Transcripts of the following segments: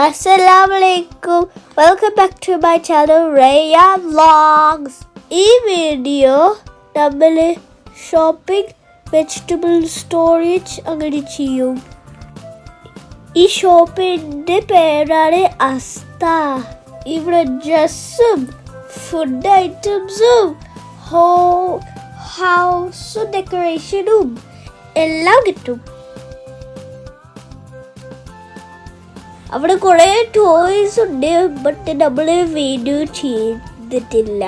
Assalamualaikum. Welcome back to my channel Rayyan Vlogs. ഈ video നമ്മൾ shopping vegetable storage അങ്ങനെ ചെയ്യും. ഈ ഷോപ്പിൻ്റെ പേരാണ് അസ്ത. ഇവിടെ ഡ്രസ്സും ഫുഡ് ഐറ്റംസും ഹൗസ് ഡെക്കറേഷനും എല്ലാം കിട്ടും. അവിടെ കുറേ ടോയ്സ് ഉണ്ട്, ബട്ട് നമ്മൾ വീഡിയോ ചെയ്തിട്ടില്ല.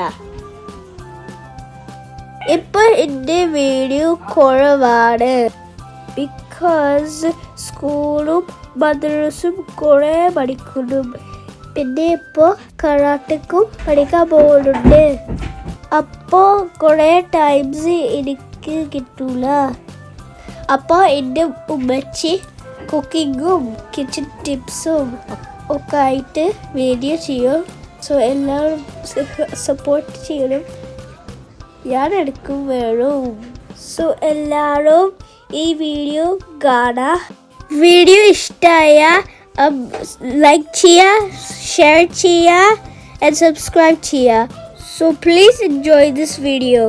ഇപ്പം എൻ്റെ വീഡിയോ കുറവാണ്, ബിക്കോസ് സ്കൂളും മദ്രസും കുറേ പഠിക്കുന്നു. പിന്നെ ഇപ്പോൾ കരാട്ടക്കും പഠിക്കാൻ പോകുന്നുണ്ട്. അപ്പോൾ കുറേ ടൈംസ് എനിക്ക് കിട്ടൂല. അപ്പോൾ എൻ്റെ ഉമ്മച്ചി കുക്കിങ്ങും കിച്ചൺ ടിപ്സും ഒക്കെ ആയിട്ട് വീഡിയോ ചെയ്യും. സോ എല്ലാവരും സപ്പോർട്ട് ചെയ്യണം. ഞാൻ എടുക്കും വേണം. സോ എല്ലാവരും ഈ വീഡിയോ കാണാം. വീഡിയോ ഇഷ്ടമായ ലൈക്ക് ചെയ്യുക, ഷെയർ ചെയ്യുക ആൻഡ് സബ്സ്ക്രൈബ് ചെയ്യുക. So please enjoy this video.